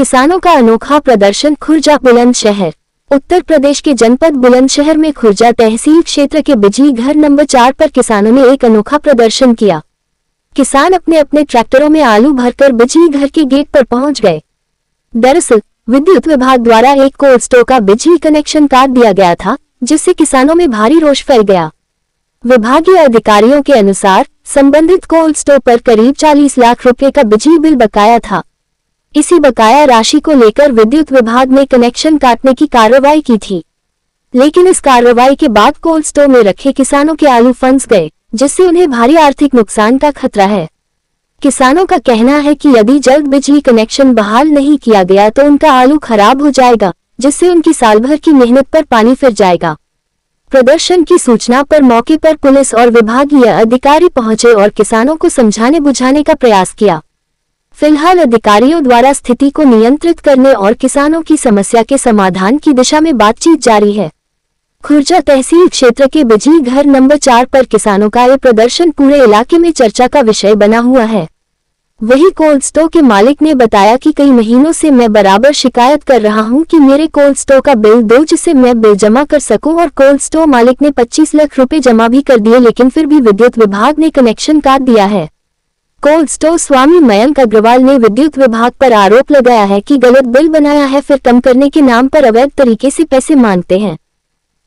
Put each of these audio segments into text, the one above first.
किसानों का अनोखा प्रदर्शन खुर्जा बुलंदशहर। उत्तर प्रदेश के जनपद बुलंदशहर में खुर्जा तहसील क्षेत्र के बिजली घर नंबर 4 पर किसानों ने एक अनोखा प्रदर्शन किया। किसान अपने अपने ट्रैक्टरों में आलू भरकर बिजली घर के गेट पर पहुंच गए। दरअसल विद्युत विभाग द्वारा एक कोल्ड स्टोर का बिजली कनेक्शन काट दिया गया था, जिससे किसानों में भारी रोष फैल गया। विभागीय अधिकारियों के अनुसार संबंधित कोल्ड स्टोर पर करीब 40 लाख रुपए का बिजली बिल बकाया था। इसी बकाया राशि को लेकर विद्युत विभाग ने कनेक्शन काटने की कार्रवाई की थी, लेकिन इस कार्रवाई के बाद कोल्ड स्टोर में रखे किसानों के आलू फंस गए, जिससे उन्हें भारी आर्थिक नुकसान का खतरा है। किसानों का कहना है कि यदि जल्द बिजली कनेक्शन बहाल नहीं किया गया तो उनका आलू खराब हो जाएगा, जिससे उनकी साल भर की मेहनत पर पानी फिर जाएगा। प्रदर्शन की सूचना पर मौके पर पुलिस और विभागीय अधिकारी पहुंचे और किसानों को समझाने बुझाने का प्रयास किया। फिलहाल अधिकारियों द्वारा स्थिति को नियंत्रित करने और किसानों की समस्या के समाधान की दिशा में बातचीत जारी है। खुर्जा तहसील क्षेत्र के बिजली घर नंबर 4 पर किसानों का ये प्रदर्शन पूरे इलाके में चर्चा का विषय बना हुआ है। वही कोल्ड स्टोर के मालिक ने बताया कि कई महीनों से मैं बराबर शिकायत कर रहा हूं कि मेरे कोल्ड स्टोर का बिल दो, जिससे मैं बिल जमा कर सकूं, और कोल्ड स्टोर मालिक ने 25 लाख रुपए जमा भी कर दिए, लेकिन फिर भी विद्युत विभाग ने कनेक्शन काट दिया है। कोल्ड स्टोर स्वामी मयंक अग्रवाल ने विद्युत विभाग पर आरोप लगाया है कि गलत बिल बनाया है, फिर कम करने के नाम पर अवैध तरीके से पैसे मांगते हैं।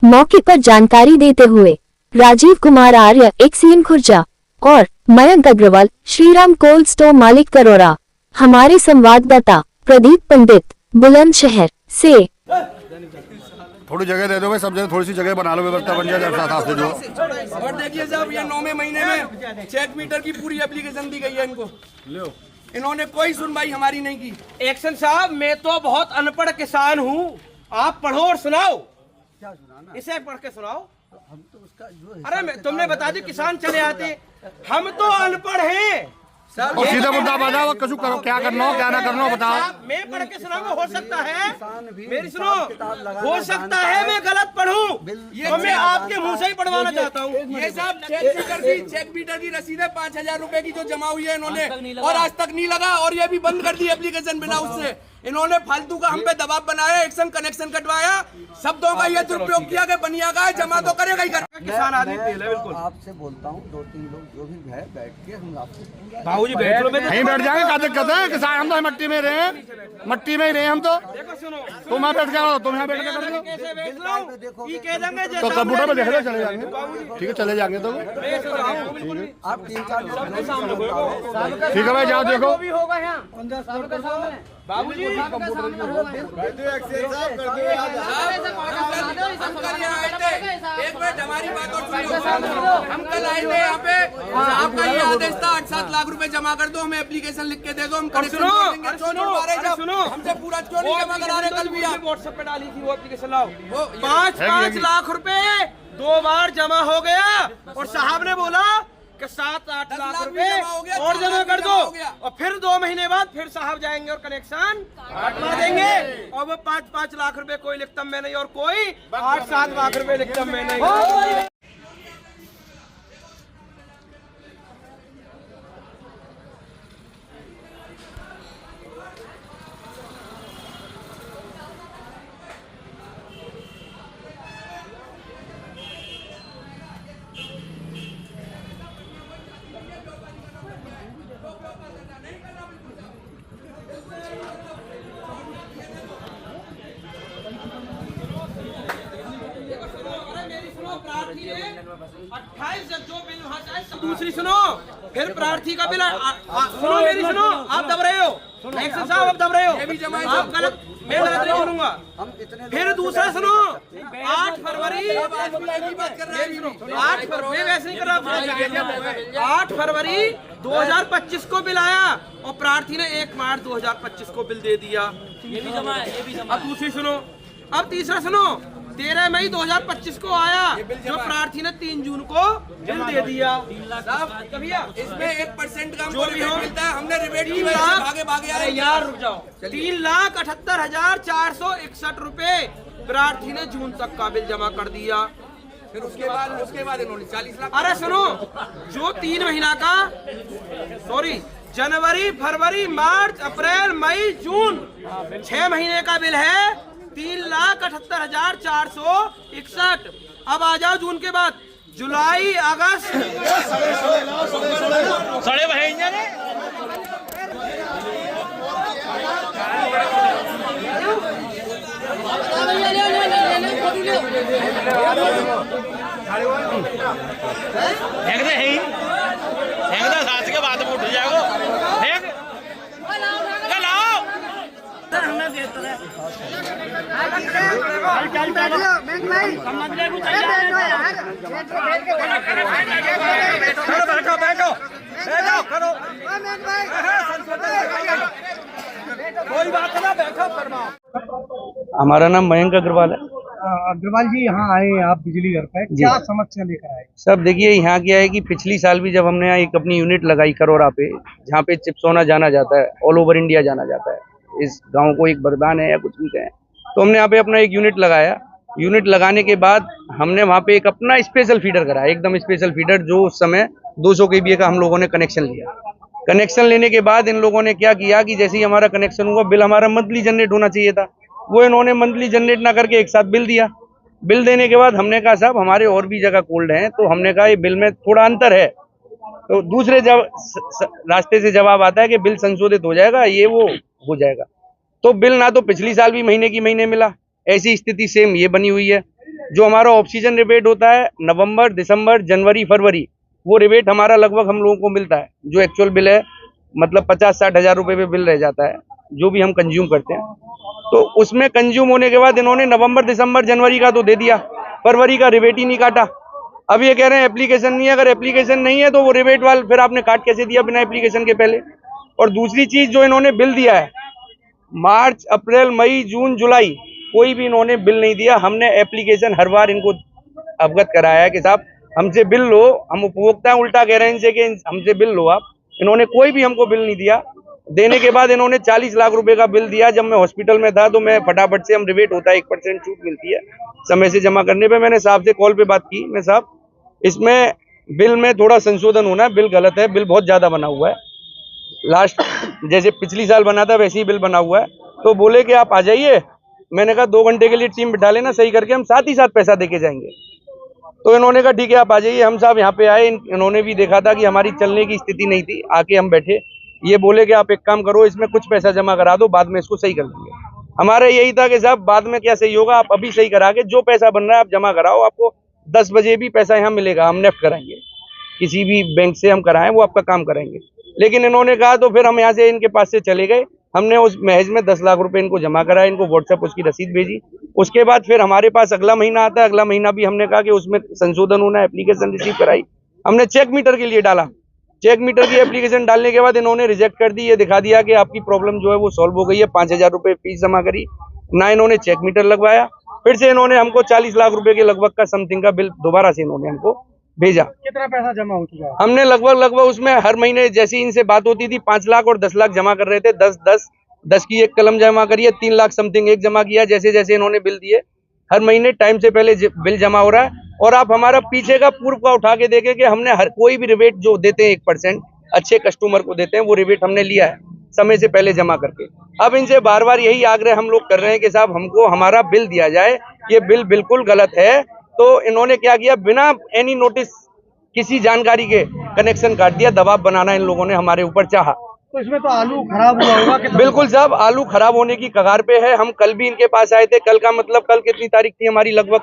मौके पर जानकारी देते हुए राजीव कुमार आर्य, एक्सीएन खुर्जा, और मयंक अग्रवाल, श्रीराम कोल्ड स्टोर मालिक करोरा। हमारे संवाददाता प्रदीप पंडित बुलंदशहर से। थोड़ी जगह दे दो भाई, सब जगह थोड़ी सी जगह बना लो, व्यवस्था बन जाए साथ से जो। और देखिए साहब, ये 9वें महीने में चेक मीटर की पूरी एप्लीकेशन दी गई है इनको। इन्होंने कोई सुनवाई हमारी नहीं की। एक्शन साहब, मैं तो बहुत अनपढ़ किसान हूँ, आप पढ़ो और सुनाओ। क्या सुनाना? इसे पढ़ के सुनाओ। हम तो उसका जो अरे मैं तुमने बता दी, किसान चले आते। हम तो अनपढ़ हैं। और सीधा मुद्दा बताओ, कछु करो, क्या करना हो क्या ना करना हो बताओ। मैं पढ़ के सुनाऊंगा, हो सकता है मेरी सुनो, हो सकता है मैं गलत पढ़ूं, तो मैं आपके मुंह से ही पढ़वाना चाहता हूँ। ये साहब चेक मीटर की रसीदें 5000 रुपए की जो जमा हुई है इन्होंने, और आज तक नहीं लगा, और ये भी बंद कर दी एप्लीकेशन बिना उससे। इन्होंने फालतू का हम पे दबाव बनाया, एक्शन कनेक्शन कटवाया, शब्दों का ये दुरुपयोग किया कि बनिया का जमा तो करेगा ही कर। किसान आदमी बिल्कुल आपसे बोलता हूँ, 2-3 लोग जो भी है बैठ के हम आपसे बाबूजी बैठ लो, नहीं बैठ जाएंगे, क्या दिक्कत है? किसान हम तो मट्टी में रहे, मट्टी में ही रहे हम तो। तुम यहाँ बैठ के तुम यहाँ बैठ के कर तो कंप्यूटर में देख रहे चले जाएंगे। ठीक है, चले जाएंगे तो आप 3-4 ठीक है भाई, जाओ देखो। बाबूजी हम कल एक मिनट हमारी बात और सुनो। हम कल आए थे यहाँ पे, आपका ये आदेश था 8-7 लाख रुपए जमा कर दो, हमें एप्लीकेशन लिख के दे दो, हम सुनो हमसे पूरा क्यों नहीं जमा करा रहे? कल भी आप व्हाट्सएप पे डाली थी वो एप्लीकेशन, लाओ। 5-5 लाख रुपए 2 बार जमा हो गया, और साहब ने बोला कि 7-8 लाख रुपए और जमा कर दो, और फिर 2 महीने बाद फिर साहब जाएंगे और कनेक्शन हटवा देंगे। और वो 5-5 लाख रुपए कोई लिखतम में नहीं, और कोई 8-7 लाख रुपए लिखतम में नहीं। दूसरी सुनो, फिर प्रार्थी का बिल सुनो, मेरी सुनो, आप दब रहे हो, एक्शन साहब आप दब रहे हो, आप गलत, मैं गलत नहीं सुनूंगा। फिर दूसरा सुनो, 8 फरवरी 2025 को बिल आया, और प्रार्थी ने 1 मार्च 2025 को बिल दे दिया। ये भी जमा है, ये भी जमा। अब दूसरी सुनो, अब तीसरा सुनो, 13 मई 2025 को आया, जो प्रार्थी ने 3 जून को बिल दे दिया। इसमें 1% का जो भी हो मिलता है, हमने रिबेट की भागे यार रुक जाओ। 3,78,461 रुपए प्रार्थी ने जून तक का बिल जमा कर दिया। फिर उसके बाद इन्होंने 40 लाख। अरे सुनो, जो 3 महीना का जनवरी, फरवरी, मार्च, अप्रैल, मई, जून 6 महीने का बिल है 3,78,461। अब आ जाओ जून के बाद, जुलाई, अगस्त। साढ़े महीने साथ के बाद में उठ जाएगा। कोई बात ना, बैठो फरमाओ। हमारा नाम मयंक अग्रवाल है। अग्रवाल जी, यहाँ आए आप बिजली घर पे, क्या समस्या लेकर आए? सब देखिए, यहाँ क्या है कि पिछली साल भी जब हमने यहाँ एक अपनी यूनिट लगाई करोरा पे, जहाँ पे चिपसोना जाना जाता है, ऑल ओवर इंडिया जाना जाता है, इस गांव को एक वरदान है या कुछ भी कहें, तो हमने यहाँ पे अपना एक यूनिट लगाया। यूनिट लगाने के बाद हमने वहाँ पे एक अपना स्पेशल फीडर कराया, एकदम स्पेशल फीडर, जो उस समय 200 kVA का हम लोगों ने कनेक्शन लिया। कनेक्शन लेने के बाद इन लोगों ने क्या किया कि जैसे ही हमारा कनेक्शन हुआ, बिल हमारा मंथली जनरेट होना चाहिए था, वो इन्होंने मंथली जनरेट ना करके एक साथ बिल दिया। बिल देने के बाद हमने कहा साहब हमारे और भी जगह कोल्ड हैं, तो हमने कहा ये बिल में थोड़ा अंतर है। तो दूसरे रास्ते से जवाब आता है कि बिल संशोधित हो जाएगा, ये वो हो जाएगा। तो बिल ना तो पिछली साल भी महीने की महीने मिला, ऐसी स्थिति सेम ये बनी हुई है। जो हमारा ऑक्सीजन रिबेट होता है नवंबर, दिसंबर, जनवरी, फरवरी, वो रिबेट हमारा लगभग हम लोगों को मिलता है। जो एक्चुअल बिल है मतलब 50-60 हज़ार रुपये पे बिल रह जाता है, जो भी हम कंज्यूम करते हैं। तो उसमें कंज्यूम होने के बाद इन्होंने नवंबर, दिसंबर, जनवरी का तो दे दिया, फरवरी का रिबेट ही नहीं काटा। अब ये कह रहे हैं एप्लीकेशन नहीं है। अगर एप्लीकेशन नहीं है तो वो रिबेट वाल फिर आपने काट कैसे दिया बिना एप्लीकेशन के पहले? और दूसरी चीज, जो इन्होंने बिल दिया है मार्च, अप्रैल, मई, जून, जुलाई, कोई भी इन्होंने बिल नहीं दिया। हमने एप्लीकेशन हर बार इनको अवगत कराया है कि साहब हमसे बिल लो, हम उपभोक्ता हैं, उल्टा कह रहे हैं इनसे कि हमसे बिल लो आप। इन्होंने कोई भी हमको बिल नहीं दिया। देने के बाद इन्होंने 40 लाख रुपए का बिल दिया। जब मैं हॉस्पिटल में था तो मैं फटाफट से, हम रिबेट होता है 1% छूट मिलती है समय से जमा करने पे, मैंने साहब से कॉल पे बात की, मैं साहब इसमें बिल में थोड़ा संशोधन होना है, बिल गलत है, बिल बहुत ज्यादा बना हुआ है, लास्ट जैसे पिछली साल बना था वैसे ही बिल बना हुआ है। तो बोले कि आप आ जाइए। मैंने कहा 2 घंटे के लिए टीम बिठा लेना, सही करके हम साथ ही साथ पैसा देके जाएंगे। तो इन्होंने कहा ठीक है आप आ जाइए। हम साहब यहाँ पे आए, इन्होंने भी देखा था कि हमारी चलने की स्थिति नहीं थी, आके हम बैठे। ये बोले कि आप एक काम करो, इसमें कुछ पैसा जमा करा दो, बाद में इसको सही कर देंगे। हमारा यही था कि साहब बाद में क्या सही होगा, आप अभी सही करा के जो पैसा बन रहा है आप जमा कराओ, आपको 10 बजे भी पैसा यहाँ मिलेगा, हम नेफ्ट कराएंगे, किसी भी बैंक से हम कराएं, वो आपका काम करेंगे। लेकिन इन्होंने कहा, तो फिर हम यहाँ से इनके पास से चले गए। हमने उस महज में 10 लाख रुपए इनको जमा कराया, इनको व्हाट्सएप उसकी रसीद भेजी। उसके बाद फिर हमारे पास अगला महीना आता है, अगला महीना भी हमने कहा कि उसमें संशोधन होना है, एप्लीकेशन रिसीव कराई। हमने चेक मीटर के लिए डाला, चेक मीटर की एप्लीकेशन डालने के बाद इन्होंने रिजेक्ट कर दी। ये दिखा दिया कि आपकी प्रॉब्लम जो है वो सॉल्व हो गई है, 5,000 रुपये फीस जमा करी, ना इन्होंने चेक मीटर लगवाया। फिर से इन्होंने हमको 40 लाख रुपए के लगभग का समथिंग का बिल दोबारा से इन्होंने हमको भेजा। कितना पैसा जमा हो चुका है? हमने लगभग उसमें हर महीने जैसी इनसे बात होती थी 5 लाख और 10 लाख जमा कर रहे थे। 10 की एक कलम जमा करिए, 3 लाख समथिंग एक जमा किया। जैसे जैसे इन्होंने बिल दिए, हर महीने टाइम से पहले बिल जमा हो रहा है। और आप हमारा पीछे का पूर्व का उठा के देखें कि हमने हर कोई भी रिबेट जो देते हैं 1% अच्छे कस्टमर को देते हैं, वो रिबेट हमने लिया है समय से पहले जमा करके। अब इनसे बार बार यही आग्रह हम लोग कर रहे हैं कि साहब हमको हमारा बिल दिया जाए, ये बिल बिल्कुल गलत है। तो इन्होंने क्या किया, बिना एनी नोटिस किसी जानकारी के कनेक्शन काट दिया। दबाव बनाना इन लोगों ने हमारे ऊपर चाहा। तो इसमें तो आलू खराब हुआ होगा कि? बिल्कुल साहब, आलू खराब होने की कगार पे है। हम कल भी इनके पास आए थे। कल का मतलब कल कितनी तारीख थी हमारी? लगभग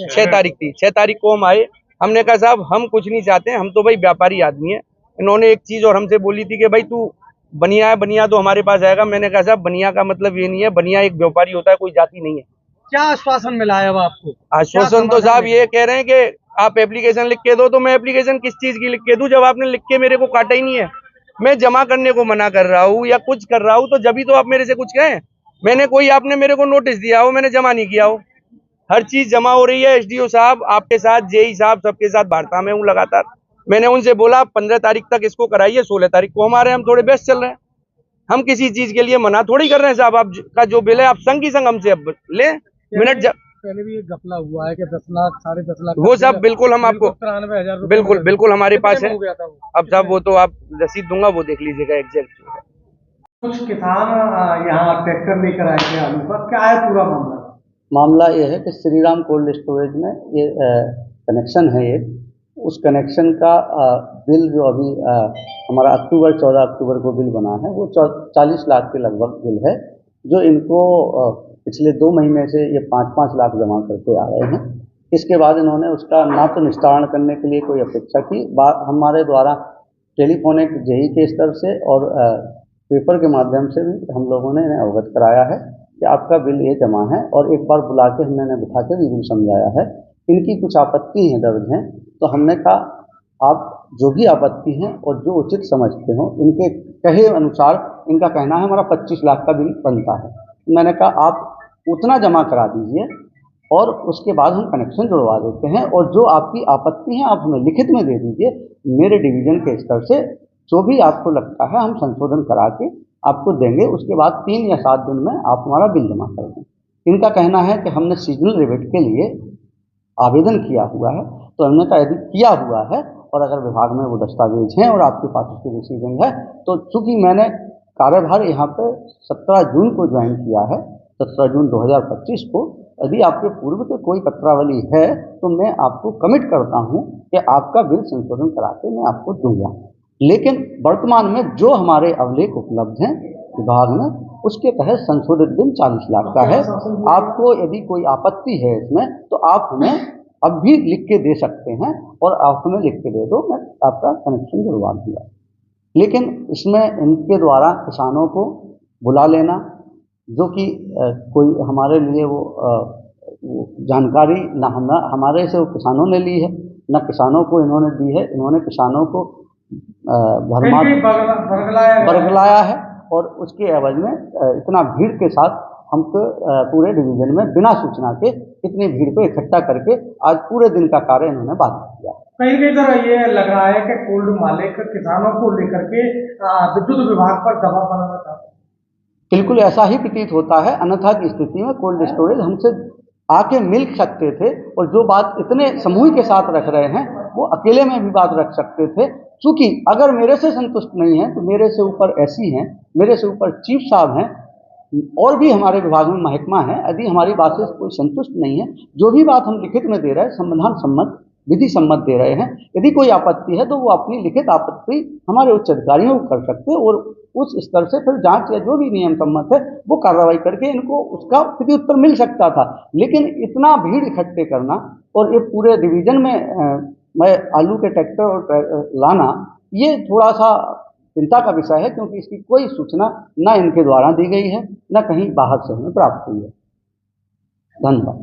6 तारीख थी। 6 तारीख को हम आए। हमने कहा साहब हम कुछ नहीं चाहते, हम तो भाई व्यापारी आदमी है। इन्होंने एक चीज और हमसे बोली थी कि भाई तू बनिया है, बनिया तो हमारे पास आएगा। मैंने कहा साहब बनिया का मतलब ये नहीं है, बनिया एक व्यापारी होता है, कोई जाति नहीं है। क्या आश्वासन मिला है अब आपको? आश्वासन तो साहब ये कह रहे हैं कि आप एप्लीकेशन लिख के दो। तो मैं एप्लीकेशन किस चीज की लिख के दूं जब आपने लिख के मेरे को काटा ही नहीं है? मैं जमा करने को मना कर रहा हूँ या कुछ कर रहा हूँ तो जब भी तो आप मेरे से कुछ कहें। मैंने कोई, आपने मेरे को नोटिस दिया हो, मैंने जमा नहीं किया हो। हर चीज जमा हो रही है। एसडीओ साहब आपके साथ, जेई साहब सबके साथ वार्ता में हूँ लगातार। मैंने उनसे बोला 15 तारीख तक इसको कराइए, 16 तारीख को हमारे हम थोड़े व्यस्त चल रहे हैं। हम किसी चीज के लिए मना थोड़ी कर रहे हैं साहब। आपका जो बिल है आप संग की संग हमसे अब ले। पहले भी एक घपला हुआ है कि 10 लाख 10.5 लाख वो सब बिल्कुल हम आपको 93,000 बिल्कुल बिल्कुल हमारे पास है। हो गया था वो। अब साहब वो तो आप रसीद दूंगा, वो देख लीजिएगा एग्जैक्ट जो है। कुछ किसान यहाँ ट्रैक्टर लेकर आए थे आलू का, क्या है पूरा मामला? मामला ये है कि श्रीराम कोल्ड स्टोरेज में ये कनेक्शन है एक, उस कनेक्शन का बिल जो अभी हमारा 14 अक्टूबर को बिल बना है वो 40 लाख के लगभग बिल है, जो इनको पिछले 2 महीने से ये 5-5 लाख जमा करके आ रहे हैं। इसके बाद इन्होंने उसका ना तो निस्तारण करने के लिए कोई अपेक्षा की, हमारे द्वारा टेलीफोनिक जेई के स्तर से और पेपर के माध्यम से भी हम लोगों ने इन्हें अवगत कराया है कि आपका बिल ये जमा है, और एक बार बुला के हमने इन्हें बिठा के भी बिल समझाया है। इनकी कुछ आपत्ति हैं दर्ज हैं, तो हमने कहा आप जो भी आपत्ति हैं और जो उचित समझते हो, इनके कहे अनुसार, इनका कहना है हमारा 25 लाख का बिल बनता है, मैंने कहा आप उतना जमा करा दीजिए और उसके बाद हम कनेक्शन जुड़वा देते हैं, और जो आपकी आपत्ति है आप हमें लिखित में दे दीजिए, मेरे डिवीज़न के स्तर से जो भी आपको लगता है हम संशोधन करा के आपको देंगे, उसके बाद 3 या 7 दिन में आप हमारा बिल जमा कर दें। इनका कहना है कि हमने सीजनल रिबेट के लिए आवेदन किया हुआ है, तो हमने कहा यदि किया हुआ है और अगर विभाग में वो दस्तावेज हैं और आपके पास उसकी रिसीविंग है, तो चूँकि मैंने कार्यभार यहाँ पे 17 जून को ज्वाइन किया है, 17 जून 2025 को, यदि आपके पूर्व के कोई पत्रावली है तो मैं आपको कमिट करता हूँ कि आपका बिल संशोधन करा के मैं आपको दूंगा। लेकिन वर्तमान में जो हमारे अभिलेख उपलब्ध हैं विभाग में, उसके तहत संशोधित बिल 40 लाख का है। आपको यदि कोई आपत्ति है इसमें तो आप हमें अब भी लिख के दे सकते हैं, और आप हमें लिख के दे दो, मैं आपका कनेक्शन जुड़वा दूंगा। लेकिन इसमें इनके द्वारा किसानों को बुला लेना, जो कि कोई हमारे लिए वो जानकारी ना हमारे से वो किसानों ने ली है, न किसानों को इन्होंने दी है, इन्होंने किसानों को बरगलाया है, और उसके एवज में इतना भीड़ के साथ हमको पूरे डिवीजन में बिना सूचना के इतनी भीड़ को इकट्ठा करके आज पूरे दिन का कार्य इन्होंने बाधित किया। कहीं तरह ये लग रहा है कि कोल्ड मालिक किसानों को लेकर के विद्युत विभाग पर दबाव बनाना चाहते हैं। बिल्कुल ऐसा ही प्रतीत होता है, अन्यथा की स्थिति में कोल्ड स्टोरेज हमसे आके मिल सकते थे, और जो बात इतने समूह के साथ रख रहे हैं वो अकेले में भी बात रख सकते थे। चूँकि अगर मेरे से संतुष्ट नहीं है तो मेरे से ऊपर एससी हैं, मेरे से ऊपर चीफ साहब हैं, और भी हमारे विभाग में महकमा है, यदि हमारी बात से कोई संतुष्ट नहीं है, जो भी बात हम लिखित में दे रहे हैं संविधान सम्मत विधि सम्मत दे रहे हैं, यदि कोई आपत्ति है तो वो अपनी लिखित आपत्ति हमारे उच्च अधिकारियों को कर सकते हैं, और उस स्तर से फिर जांच या जो भी नियम सम्मत है वो कार्रवाई करके इनको उसका प्रत्युत्तर मिल सकता था। लेकिन इतना भीड़ इकट्ठे करना और ये पूरे डिवीजन में आलू के ट्रैक्टर और लाना, ये थोड़ा सा चिंता का विषय है, क्योंकि इसकी कोई सूचना न इनके द्वारा दी गई है, न कहीं बाहर से हमें प्राप्त हुई है। धन्यवाद।